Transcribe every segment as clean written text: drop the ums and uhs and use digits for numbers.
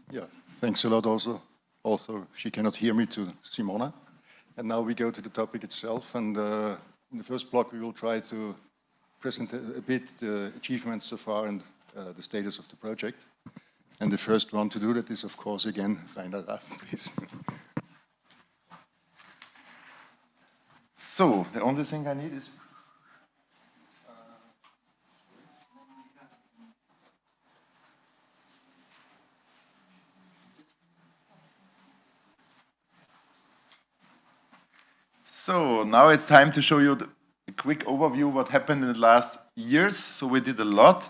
Yeah, thanks a lot also. Also, she cannot hear me, to Simona. And now we go to the topic itself. And in the first block, we will try to present a bit the achievements so far and the status of the project. And the first one to do that is, of course, again, Raab, please. So, the only thing I need is... So, now it's time to show you a quick overview of what happened in the last years. So, we did a lot.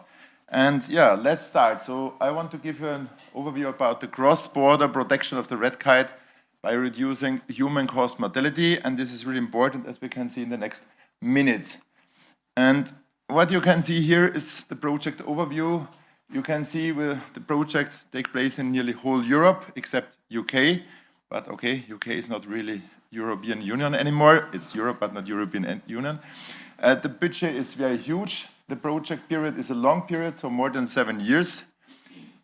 And yeah, let's start. So, I want to give you an overview about the cross-border protection of the red kite by reducing human-caused mortality. And this is really important, as we can see in the next minutes. And what you can see here is the project overview. You can see the project take place in nearly whole Europe, except UK. But okay, UK is not really European Union anymore. It's Europe, but not European Union. The budget is very huge. The project period is a long period, so more than 7 years.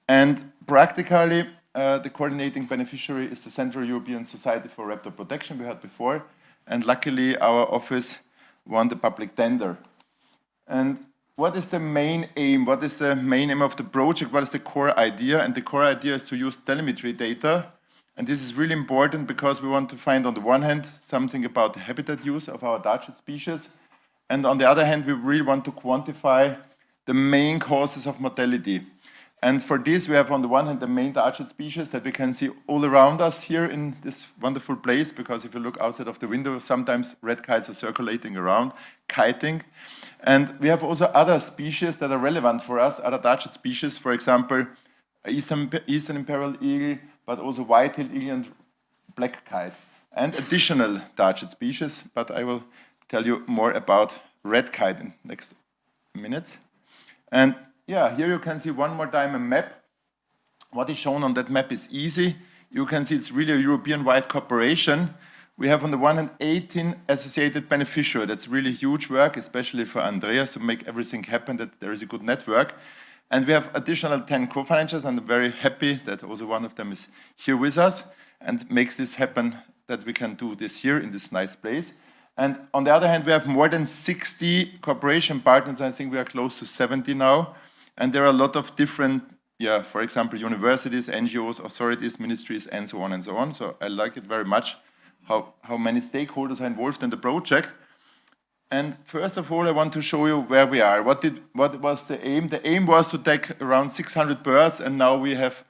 And practically, the coordinating beneficiary is the Central European Society for Raptor Protection we had before. And luckily, our office won the public tender. And what is the main aim? What is the main aim of the project? What is the core idea? And the core idea is to use telemetry data. And this is really important because we want to find, on the one hand, something about the habitat use of our target species. And on the other hand, we really want to quantify the main causes of mortality. And for this, we have, on the one hand, the main target species that we can see all around us here in this wonderful place, because if you look outside of the window, sometimes red kites are circulating around, kiting. And we have also other species that are relevant for us, other target species, for example, Eastern Imperial Eagle, but also white-tailed eagle and black kite, and additional target species, but I will tell you more about red kite in next minutes. And yeah, here you can see one more time a map. What is shown on that map is easy. You can see it's really a European-wide cooperation. We have on the one hand 18 associated beneficiaries. That's really huge work, especially for Andreas, to make everything happen, that there is a good network. And we have additional 10 co-financiers, and I'm very happy that also one of them is here with us and makes this happen, that we can do this here in this nice place. And on the other hand, we have more than 60 cooperation partners. I think we are close to 70 now. And there are a lot of different, for example, universities, NGOs, authorities, ministries, and so on and so on. So I like it very much how many stakeholders are involved in the project. And first of all, I want to show you where we are. What was the aim? The aim was to take around 600 birds, and now we have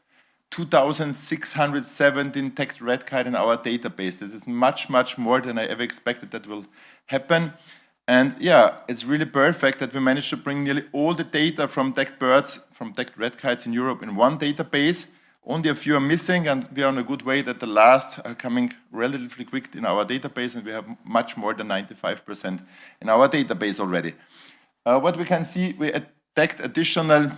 2,617 tagged red kite in our database. This is much, much more than I ever expected that will happen. And yeah, it's really perfect that we managed to bring nearly all the data from tagged birds, from tagged red kites in Europe in one database. Only a few are missing, and we are on a good way that the last are coming relatively quick in our database, and we have much more than 95% in our database already. What we can see, we tagged additional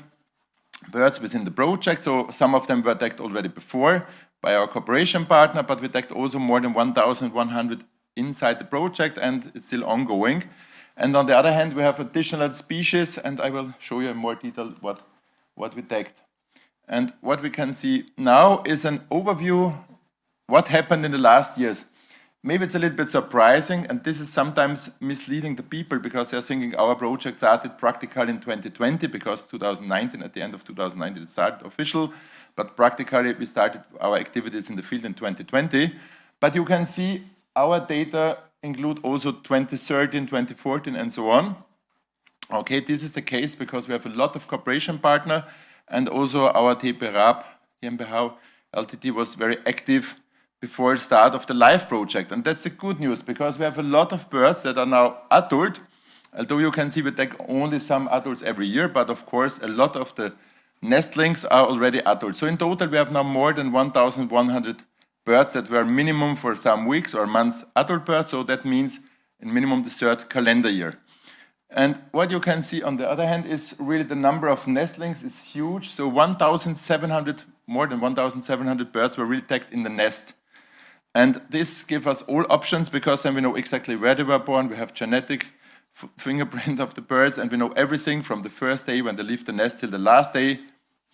birds within the project, so some of them were tagged already before by our cooperation partner, but we tagged also more than 1,100 inside the project, and it's still ongoing. And on the other hand, we have additional species, and I will show you in more detail what we tagged. And what we can see now is an overview what happened in the last years. Maybe it's a little bit surprising, and this is sometimes misleading the people because they're thinking our project started practically in 2020 because 2019, at the end of 2019, it started official, but practically we started our activities in the field in 2020. But you can see our data include also 2013, 2014, and so on. Okay, this is the case because we have a lot of cooperation partners. And also our TP Raab GmbH Ltd was very active before the start of the live project. And that's the good news because we have a lot of birds that are now adult. Although you can see we take only some adults every year, but of course a lot of the nestlings are already adult. So in total we have now more than 1,100 birds that were minimum for some weeks or months adult birds. So that means in minimum the third calendar year. And what you can see on the other hand is really the number of nestlings is huge. So 1,700, more than 1,700 birds were really tagged in the nest. And this gives us all options because then we know exactly where they were born. We have genetic fingerprint of the birds and we know everything from the first day when they leave the nest till the last day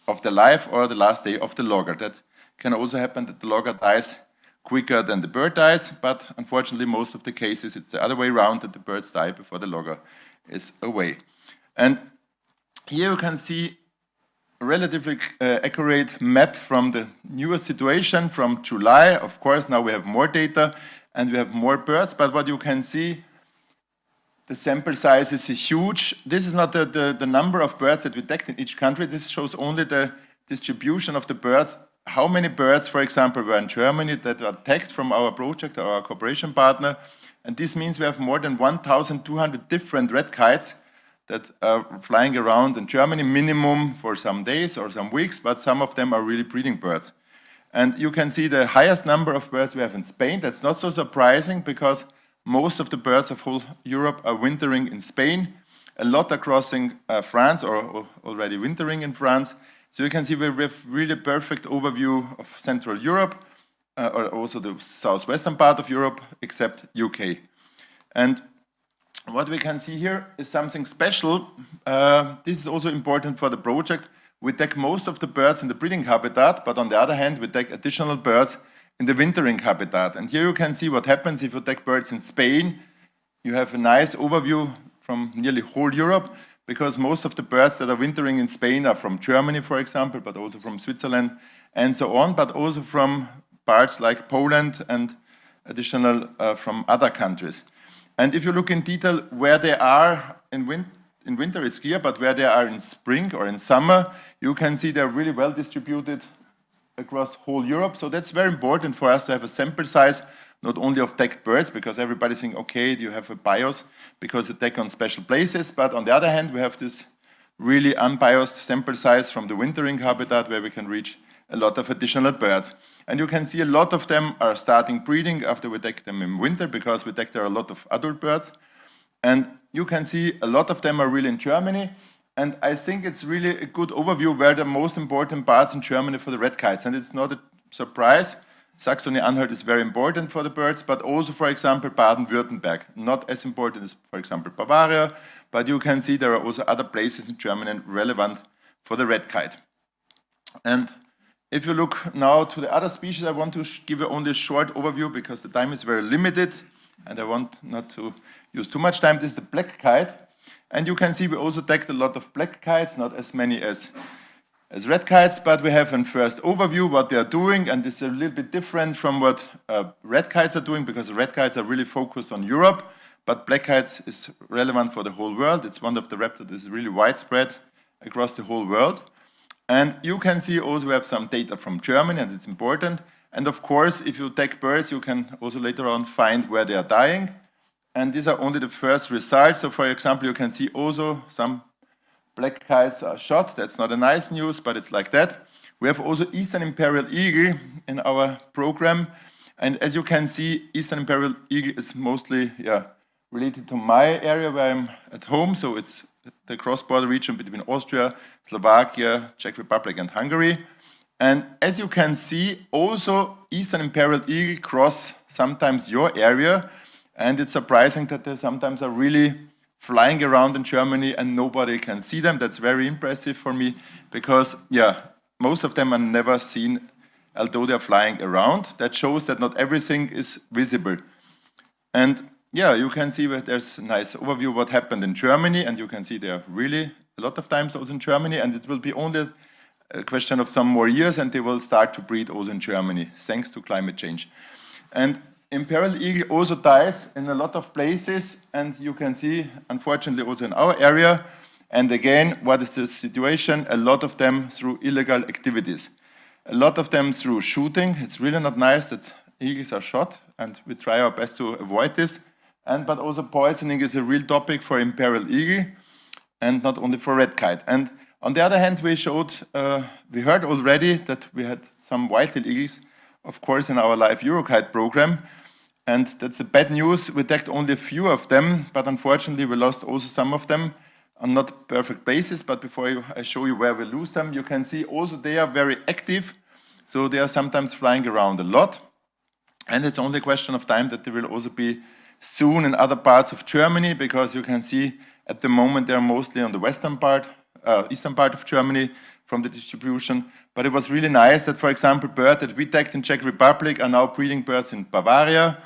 of their life or the last day of the logger. That can also happen that the logger dies quicker than the bird dies, but unfortunately most of the cases it's the other way around, that the birds die before the logger is away. And here you can see a relatively accurate map from the newest situation from July. Of course, now we have more data and we have more birds, but what you can see, the sample size is huge. This is not the number of birds that we detect in each country. This shows only the distribution of the birds. How many birds, for example, were in Germany that are tagged from our project or our cooperation partner. And this means we have more than 1,200 different red kites that are flying around in Germany, minimum for some days or some weeks, but some of them are really breeding birds. And you can see the highest number of birds we have in Spain. That's not so surprising because most of the birds of whole Europe are wintering in Spain. A lot are crossing France or already wintering in France. So you can see we have really perfect overview of Central Europe or also the southwestern part of Europe, except UK. And what we can see here is something special. This is also important for the project. We take most of the birds in the breeding habitat, but on the other hand, we take additional birds in the wintering habitat. And here you can see what happens if you take birds in Spain. You have a nice overview from nearly whole Europe, because most of the birds that are wintering in Spain are from Germany, for example, but also from Switzerland and so on, but also from parts like Poland and additional from other countries. And if you look in detail where they are in winter, it's clear, but where they are in spring or in summer, you can see they're really well distributed across whole Europe. So that's very important for us to have a sample size, not only of tagged birds, because everybody's saying, okay, you have a bias because you tag on special places, but on the other hand, we have this really unbiased sample size from the wintering habitat where we can reach a lot of additional birds. And you can see a lot of them are starting breeding after we tag them in winter, because we tag there a lot of adult birds. And you can see a lot of them are really in Germany. And I think it's really a good overview where the most important parts in Germany for the red kites. And it's not a surprise. Saxony-Anhalt is very important for the birds, but also, for example, Baden-Württemberg. Not as important as, for example, Bavaria, but you can see there are also other places in Germany relevant for the red kite. And if you look now to the other species, I want to give you only a short overview because the time is very limited and I want not to use too much time. This is the black kite. And you can see we also tagged a lot of black kites, not as many as red kites, but we have a first overview what they are doing, and this is a little bit different from what red kites are doing, because red kites are really focused on Europe, but black kites is relevant for the whole world. It's one of the raptors that is really widespread across the whole world. And you can see also we have some data from Germany, and it's important. And of course, if you tag birds, you can also later on find where they are dying. And these are only the first results. So for example, you can see also some black kites are shot. That's not a nice news, but it's like that. We have also Eastern Imperial Eagle in our program. And as you can see, Eastern Imperial Eagle is mostly related to my area where I'm at home. So it's the cross-border region between Austria, Slovakia, Czech Republic, and Hungary. And as you can see, also Eastern Imperial Eagle cross sometimes your area. And it's surprising that they sometimes are really flying around in Germany and nobody can see them. That's very impressive for me because, most of them are never seen, although they're flying around. That shows that not everything is visible. And you can see that there's a nice overview of what happened in Germany, and you can see there are really a lot of times also in Germany, and it will be only a question of some more years, and they will start to breed also in Germany, thanks to climate change. And Imperial Eagle also dies in a lot of places, and you can see, unfortunately, also in our area. And again, what is the situation? A lot of them through illegal activities. A lot of them through shooting. It's really not nice that eagles are shot, and we try our best to avoid this. But also poisoning is a real topic for Imperial Eagle, and not only for red kite. And on the other hand, we heard already that we had some white-tailed eagles, of course, in our live EUROKITE program. And that's the bad news. We tagged only a few of them, but unfortunately we lost also some of them on not perfect places. But before I show you where we lose them, you can see also they are very active. So they are sometimes flying around a lot. And it's only a question of time that they will also be soon in other parts of Germany, because you can see at the moment they're mostly on the eastern part of Germany, from the distribution. But it was really nice that, for example, birds that we tagged in Czech Republic are now breeding birds in Bavaria.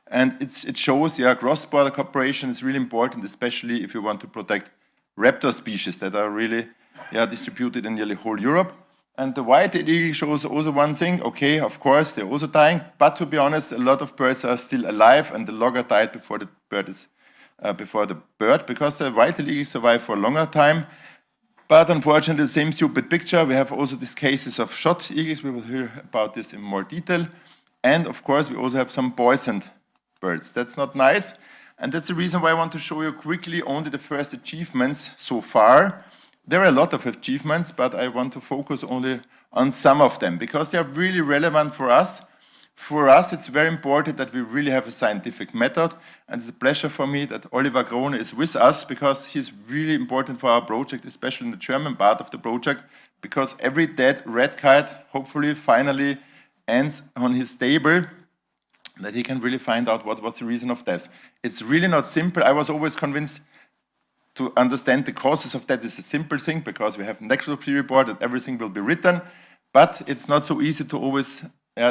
And it shows, cross-border cooperation is really important, especially if you want to protect raptor species that are really distributed in nearly whole Europe. And the white-tailed eagle shows also one thing. Okay, of course, they're also dying. But to be honest, a lot of birds are still alive, and the logger died before the bird, because the white-tailed eagles survive for a longer time. But unfortunately, the same stupid picture. We have also these cases of shot eagles. We will hear about this in more detail. And of course, we also have some poisoned birds. That's not nice. And that's the reason why I want to show you quickly only the first achievements so far. There are a lot of achievements, but I want to focus only on some of them because they are really relevant for us. For us, it's very important that we really have a scientific method, and it's a pleasure for me that Oliver Krone is with us because he's really important for our project, especially in the German part of the project, because every dead red kite hopefully finally ends on his table, that he can really find out what was the reason of death. It's really not simple. I was always convinced to understand the causes of death is a simple thing because we have a necropsy report and everything will be written, but it's not so easy to always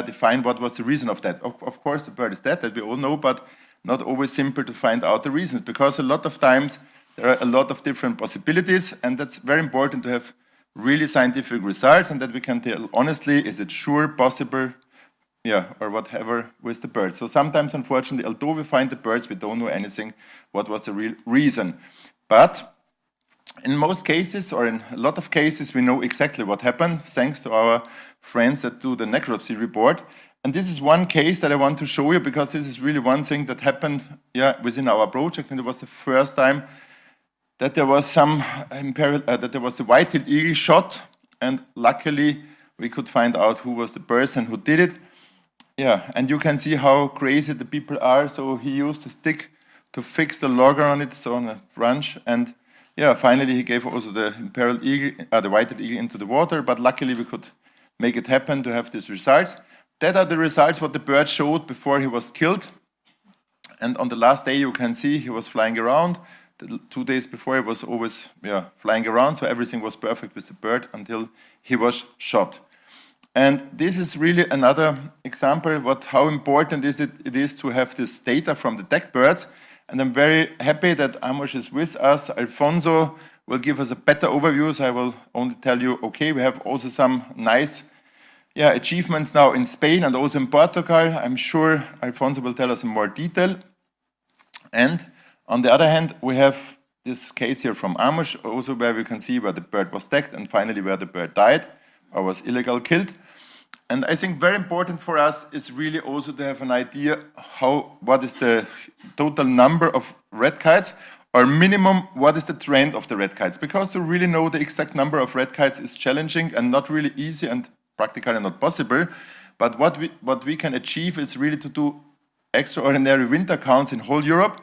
define what was the reason of that. Of course, the bird is dead, that we all know, but not always simple to find out the reasons because a lot of times there are a lot of different possibilities, and that's very important to have really scientific results and that we can tell honestly, is it sure possible, or whatever with the birds. So sometimes, unfortunately, although we find the birds, we don't know anything what was the real reason. But in most cases, or in a lot of cases, we know exactly what happened, thanks to our friends that do the necropsy report. And this is one case that I want to show you, because this is really one thing that happened within our project, and it was the first time that there was that there was the white-tailed eagle shot, and luckily we could find out who was the person who did it. And you can see how crazy the people are. So he used a stick to fix the logger on it, so on a branch, and finally he gave also the imperial eagle, the white-tailed eagle into the water, but luckily we could make it happen to have these results. That are the results what the bird showed before he was killed. And on the last day you can see he was flying around. The 2 days before he was always flying around, so everything was perfect with the bird until he was shot. And this is really another example how important it is to have this data from the dead birds. And I'm very happy that Amos is with us. Alfonso will give us a better overview, so I will only tell you, okay, we have also some nice achievements now in Spain and also in Portugal. I'm sure Alfonso will tell us in more detail. And on the other hand, we have this case here from Amos, also where we can see where the bird was tagged and finally where the bird died or was illegal killed. And I think very important for us is really also to have an idea what is the total number of red kites, or minimum what is the trend of the red kites. Because to really know the exact number of red kites is challenging and not really easy and practically not possible. But what we can achieve is really to do extraordinary winter counts in whole Europe.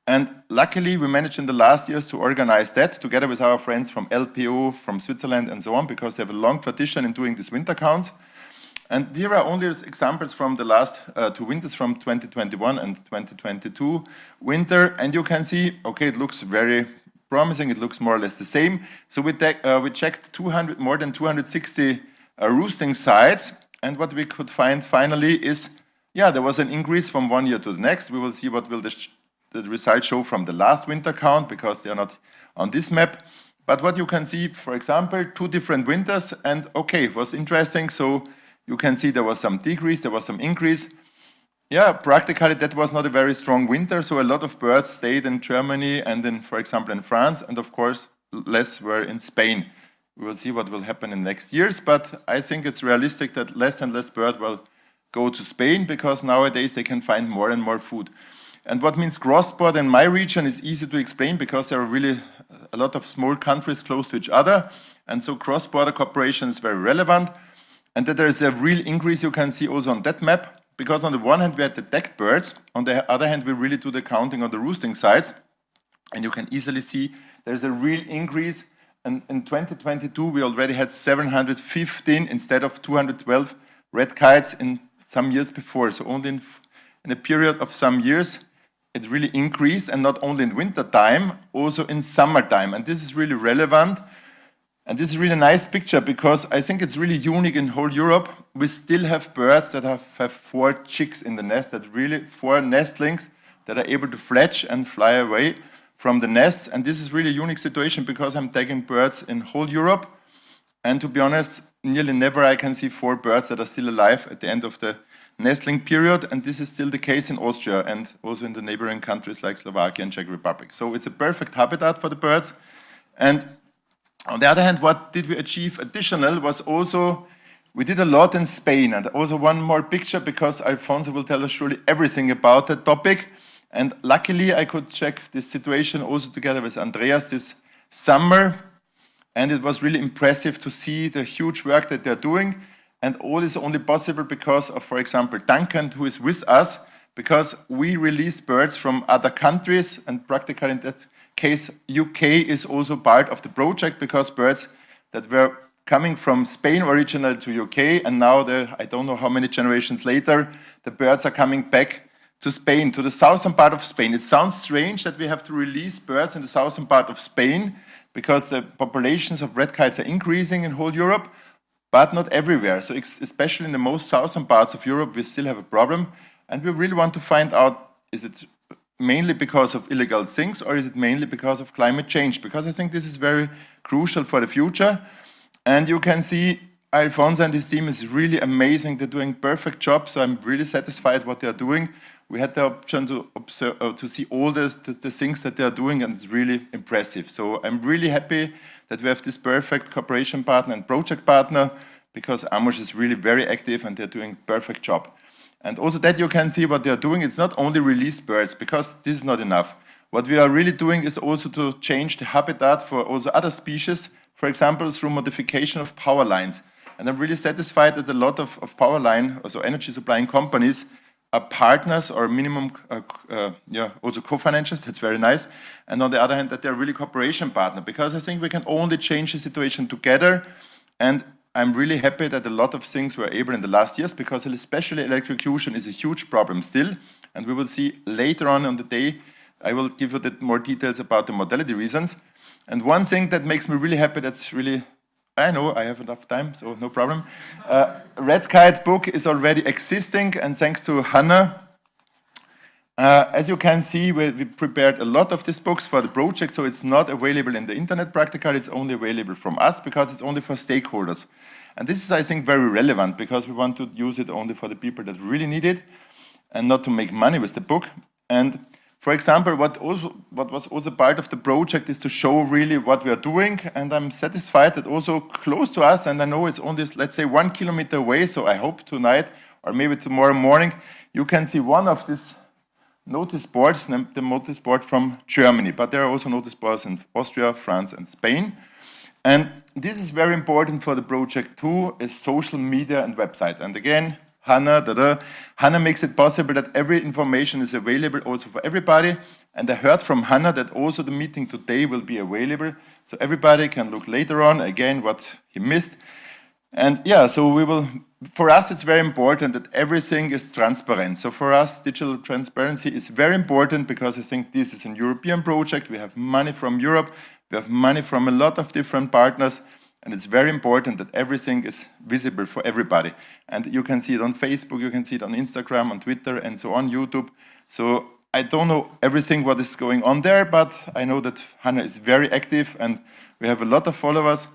And luckily we managed in the last years to organize that together with our friends from LPO, from Switzerland and so on, because they have a long tradition in doing these winter counts. And here are only examples from the last 2 winters, from 2021 and 2022 winter. And you can see, okay, it looks very promising. It looks more or less the same. So we checked more than 260 roosting sites. And what we could find finally is, there was an increase from 1 year to the next. We will see what will the results show from the last winter count, because they are not on this map. But what you can see, for example, 2 different winters. And okay, it was interesting. So you can see there was some decrease, there was some increase. Practically that was not a very strong winter, so a lot of birds stayed in Germany and for example, in France, and of course, less were in Spain. We will see what will happen in next years, but I think it's realistic that less and less birds will go to Spain, because nowadays they can find more and more food. And what means cross-border in my region is easy to explain, because there are really a lot of small countries close to each other, and so cross-border cooperation is very relevant. And that there is a real increase you can see also on that map, because on the one hand we had the dead birds, on the other hand we really do the counting on the roosting sites, and you can easily see there's a real increase. And in 2022 we already had 715 instead of 212 red kites in some years before. So only in a period of some years it really increased, and not only in winter time, also in summertime. And this is really relevant. And this is really a nice picture because I think it's really unique in whole Europe. We still have birds that have 4 chicks in the nest, that really 4 nestlings that are able to fledge and fly away from the nest. And this is really a unique situation because I'm taking birds in whole Europe. And to be honest, nearly never I can see 4 birds that are still alive at the end of the nestling period. And this is still the case in Austria and also in the neighboring countries like Slovakia and Czech Republic. So it's a perfect habitat for the birds. And on the other hand, what did we achieve additional was also, we did a lot in Spain. And also one more picture because Alfonso will tell us surely everything about that topic. And luckily I could check this situation also together with Andreas this summer. And it was really impressive to see the huge work that they're doing. And all is only possible because of, for example, Duncan, who is with us, because we release birds from other countries, and practically in that case, UK is also part of the project because birds that were coming from Spain originally to UK, and now I don't know how many generations later, the birds are coming back to Spain, to the southern part of Spain. It sounds strange that we have to release birds in the southern part of Spain because the populations of red kites are increasing in whole Europe, but not everywhere. So especially in the most southern parts of Europe, we still have a problem, and we really want to find out, is it mainly because of illegal things, or is it mainly because of climate change? Because I think this is very crucial for the future. And you can see Alfonso and his team is really amazing. They're doing perfect job, so I'm really satisfied what they're doing. We had the option to observe, to see all the things that they're doing, and it's really impressive. So I'm really happy that we have this perfect cooperation partner and project partner, because Amos is really very active and they're doing perfect job. And also that you can see what they are doing. It's not only release birds, because this is not enough. What we are really doing is also to change the habitat for also other species, for example, through modification of power lines. And I'm really satisfied that a lot of power line, also energy supplying companies, are partners or minimum, also co-financiers. That's very nice. And on the other hand, that they're really cooperation partner, because I think we can only change the situation together. And I'm really happy that a lot of things were able in the last years, because especially electrocution is a huge problem still. And we will see later on the day, I will give you more details about the modality reasons. And one thing that makes me really happy, that's really, I know I have enough time, so no problem. Red Kite book is already existing, and thanks to Hannah. As you can see, we prepared a lot of these books for the project, so it's not available in the internet practically, it's only available from us, because it's only for stakeholders. And this is, I think, very relevant, because we want to use it only for the people that really need it, and not to make money with the book. And for example, what was also part of the project is to show really what we are doing, and I'm satisfied that also close to us, and I know it's only, let's say, 1 kilometer away, so I hope tonight, or maybe tomorrow morning, you can see one of these notice boards, the notice board from Germany, but there are also notice boards in Austria, France, and Spain. And this is very important for the project too, is social media and website. And again, Hannah makes it possible that every information is available also for everybody. And I heard from Hannah that also the meeting today will be available, so everybody can look later on again what he missed. And yeah, so we will, for us it's very important that everything is transparent. So for us, digital transparency is very important, because I think this is a European project. We have money from Europe, we have money from a lot of different partners, and it's very important that everything is visible for everybody. And you can see it on Facebook, you can see it on Instagram, on Twitter, and so on, YouTube. So I don't know everything what is going on there, but I know that Hannah is very active and we have a lot of followers.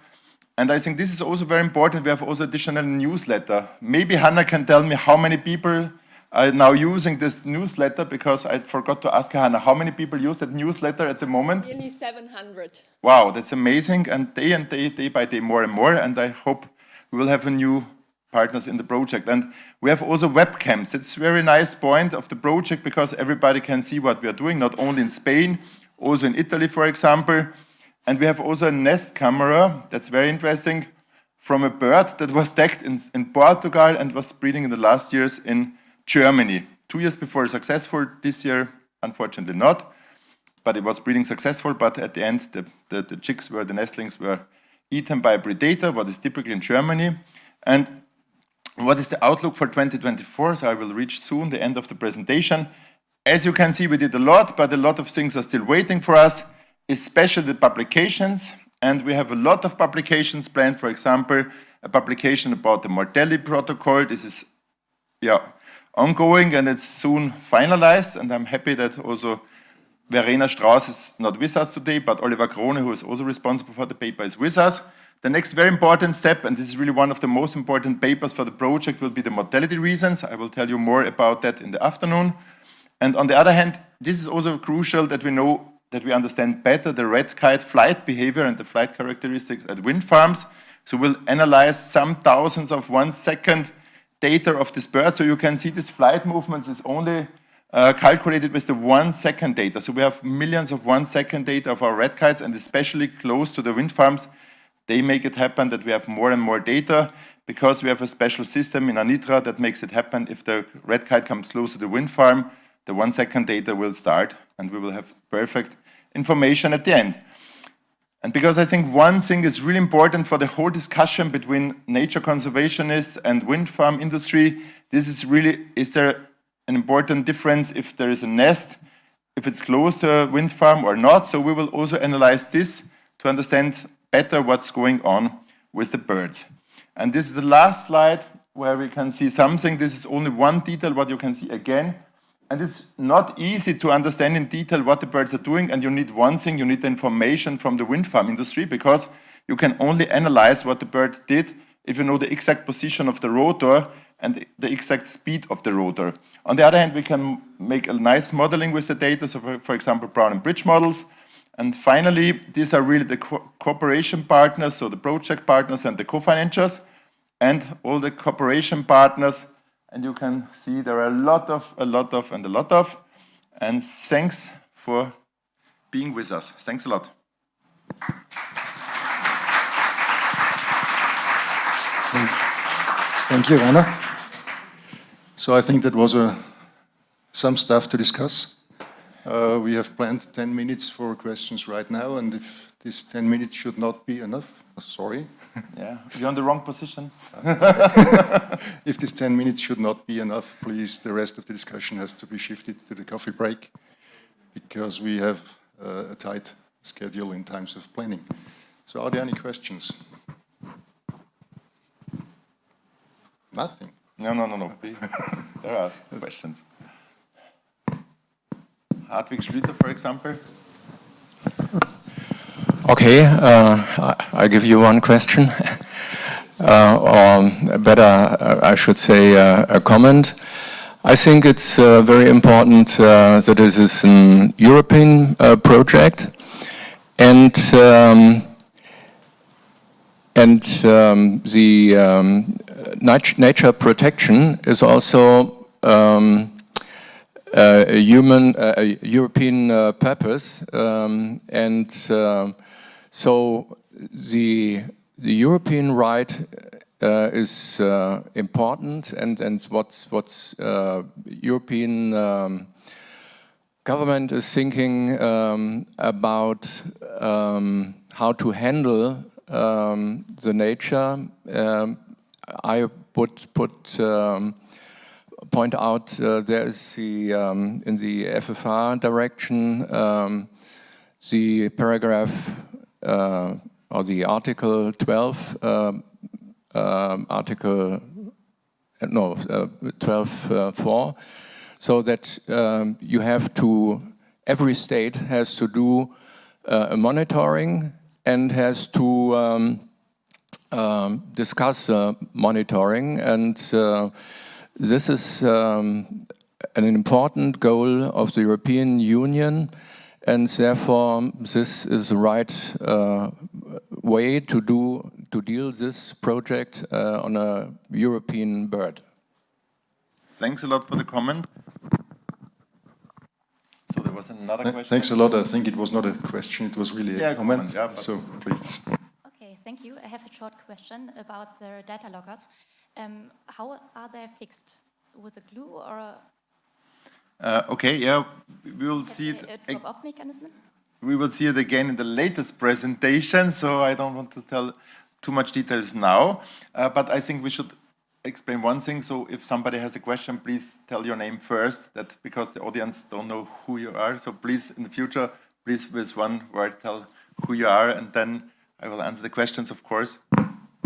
And I think this is also very important. We have also additional newsletter. Maybe Hannah can tell me how many people are now using this newsletter, because I forgot to ask Hannah, how many people use that newsletter at the moment? Nearly 700. Wow, that's amazing. And day by day, more and more. And I hope we will have a new partners in the project. And we have also webcams. It's a very nice point of the project, because everybody can see what we are doing, not only in Spain, also in Italy, for example. And we have also a nest camera, that's very interesting, from a bird that was tagged in Portugal and was breeding in the last years in Germany. 2 years before successful, this year unfortunately not, but it was breeding successful, but at the end the chicks were, the nestlings were eaten by a predator, what is typical in Germany. And what is the outlook for 2024? So I will reach soon the end of the presentation. As you can see, we did a lot, but a lot of things are still waiting for us, especially the publications. and we have a lot of publications planned. For example, a publication about the mortality protocol. This is ongoing and it's soon finalized, and I'm happy that also Verena Strauss is not with us today, but Oliver Krone, who is also responsible for the paper, is with us. The next very important step, and this is really one of the most important papers for the project, will be the mortality reasons. I will tell you more about that in the afternoon. And on the other hand, this is also crucial that we know that we understand better the red kite flight behavior and the flight characteristics at wind farms. So we'll analyze some thousands of 1 second data of this bird. So you can see this flight movements is only calculated with the 1 second data. So we have millions of 1 second data of our red kites, and especially close to the wind farms, they make it happen that we have more and more data because we have a special system in Anitra that makes it happen. If the red kite comes close to the wind farm, the 1 second data will start and we will have perfect information at the end. And because I think one thing is really important for the whole discussion between nature conservationists and wind farm industry, this is really, is there an important difference if there is a nest, if it's close to a wind farm or not? So we will also analyze this to understand better what's going on with the birds. And this is the last slide where we can see something. This is only one detail what you can see again. And it's not easy to understand in detail what the birds are doing, and you need one thing, you need the information from the wind farm industry, because you can only analyze what the bird did if you know the exact position of the rotor and the exact speed of the rotor. On the other hand, we can make a nice modeling with the data, so for example, Brown and Bridge models. And finally, these are really the cooperation partners, so the project partners and the co-financiers, and all the cooperation partners. And you can see there are a lot of, and thanks for being with us. Thanks a lot. Thank you, Rainer. So I think that was some stuff to discuss. We have planned 10 minutes for questions right now, and if this 10 minutes should not be enough, sorry. Yeah, you're on the wrong position. If this 10 minutes should not be enough, please, the rest of the discussion has to be shifted to the coffee break, because we have a tight schedule in terms of planning. So are there any questions? Nothing. No. There are questions. Hartwig Schlüter, for example. Okay, I give you one question, or better, I should say a comment. I think it's very important that this is an European project, and the nature protection is also a European purpose, and so the European right is important, and what's European government is thinking about how to handle the nature. I would point out there is the in the FFR direction the paragraph or the Article 12, Article 12.4, so that you have to, every state has to do a monitoring and has to discuss monitoring, and this is an important goal of the European Union, and therefore this is the right way to deal this project on a European bird. Thanks a lot for the comment. So there was another question. Thanks a lot. I think it was not a question, it was really a comment. Yeah, so please. Okay, thank you. I have a short question about the data loggers. How are they fixed? With a glue or a... Okay, yeah, we will see it. A drop-off mechanism? We will see it again in the latest presentation, so I don't want to tell too much details now. But I think we should explain one thing. So if somebody has a question, please tell your name first, that because the audience don't know who you are. So please, in the future, please with one word tell who you are, and then I will answer the questions, of course.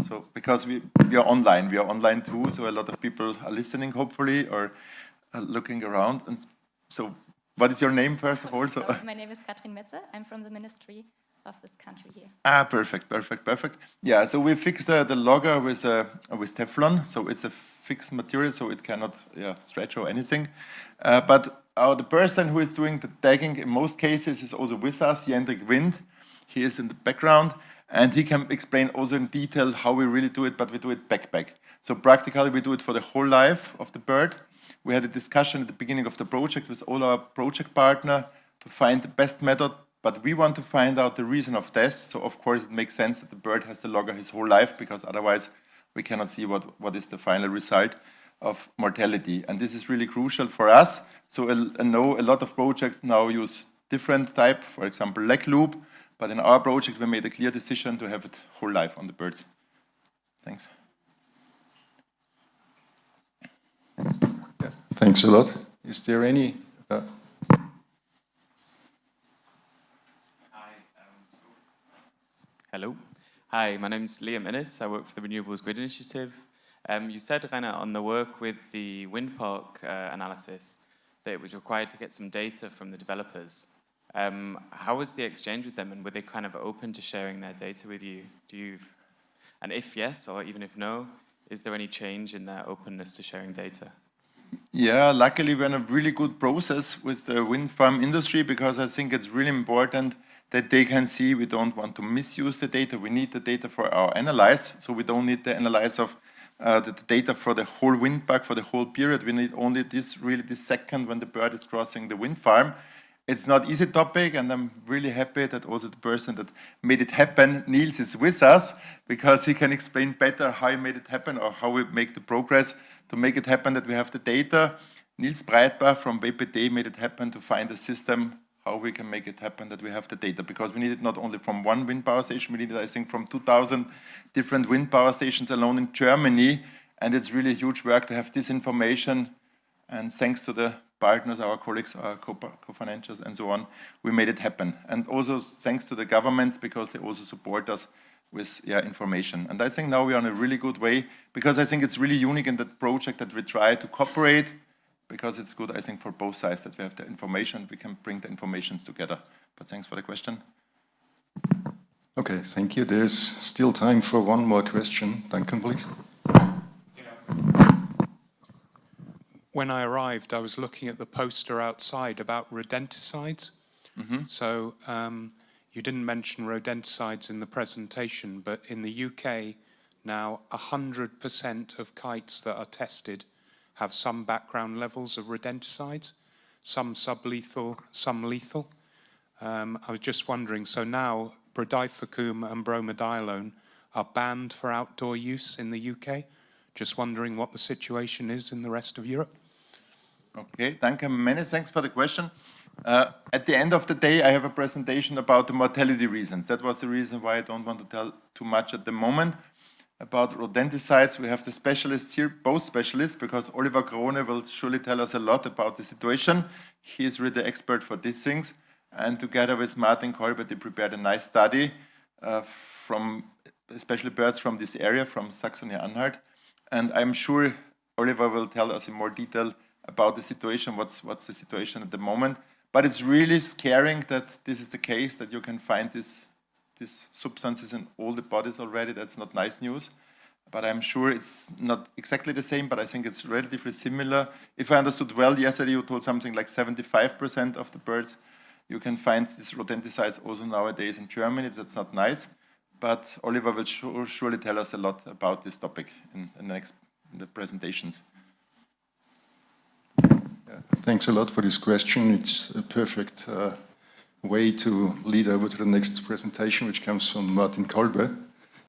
So, because we are online too, so a lot of people are listening, hopefully, or looking around. And so, what is your name, first of all? So, my name is Katrin Metze. I'm from the ministry of this country here. Perfect. Yeah, so we fixed the logger with Teflon, so it's a fixed material, so it cannot stretch or anything. But the person who is doing the tagging in most cases is also with us, Jendrik Wind. He is in the background, and he can explain also in detail how we really do it, but we do it back. So practically we do it for the whole life of the bird. We had a discussion at the beginning of the project with all our project partners to find the best method, but we want to find out the reason of death. So of course it makes sense that the bird has the logger his whole life, because otherwise we cannot see what is the final result of mortality. And this is really crucial for us. So I know a lot of projects now use different type, for example, leg loop, but in our project we made a clear decision to have it whole life on the birds. Thanks. Thanks a lot. Is there any? Hello. Hi, my name is Liam Innes. I work for the Renewables Grid Initiative. You said, Rainer, on the work with the wind park analysis, that it was required to get some data from the developers. How was the exchange with them, and were they kind of open to sharing their data with you? And if yes, or even if no, is there any change in their openness to sharing data? Yeah, luckily we're in a really good process with the wind farm industry, because I think it's really important that they can see we don't want to misuse the data. We need the data for our analyze, so we don't need the analyze of the data for the whole wind park, for the whole period. We need only this second when the bird is crossing the wind farm. It's not easy topic, and I'm really happy that also the person that made it happen, Niels, is with us, because he can explain better how he made it happen, or how we make the progress to make it happen that we have the data. Niels Breitbach from BPD made it happen to find a system how we can make it happen that we have the data, because we need it not only from one wind power station, we need it, I think, from 2,000 different wind power stations alone in Germany, and it's really huge work to have this information, and thanks to the partners, our colleagues, our co-financiers and so on, we made it happen. And also thanks to the governments, because they also support us with information. And I think now we are in a really good way, because I think it's really unique in that project that we try to cooperate, because it's good, I think, for both sides that we have the information, we can bring the informations together. But thanks for the question. Okay, thank you. There's still time for one more question. Duncan, please. When I arrived, I was looking at the poster outside about rodenticides. So you didn't mention rodenticides in the presentation, but in the UK now 100% of kites that are tested have some background levels of rodenticides, some sublethal, some lethal. I was just wondering, so now brodifacoum and bromadiolone are banned for outdoor use in the UK. Just wondering what the situation is in the rest of Europe. Okay, Duncan, many thanks for the question. At the end of the day, I have a presentation about the mortality reasons. That was the reason why I don't want to tell too much at the moment. About rodenticides, we have the specialists here, both specialists, because Oliver Krone will surely tell us a lot about the situation. He is really the expert for these things. And together with Martin Kolbe, they prepared a nice study from especially birds from this area, from Saxony-Anhalt. And I'm sure Oliver will tell us in more detail about the situation, what's the situation at the moment. But it's really scaring that this is the case, that you can find these substances in all the bodies already. That's not nice news. But I'm sure it's not exactly the same, but I think it's relatively similar. If I understood well, yesterday you told something like 75% of the birds you can find these rodenticides also nowadays in Germany. That's not nice. But Oliver will surely tell us a lot about this topic in the presentations. Yeah, thanks a lot for this question. It's a perfect way to lead over to the next presentation, which comes from Martin Kolbe.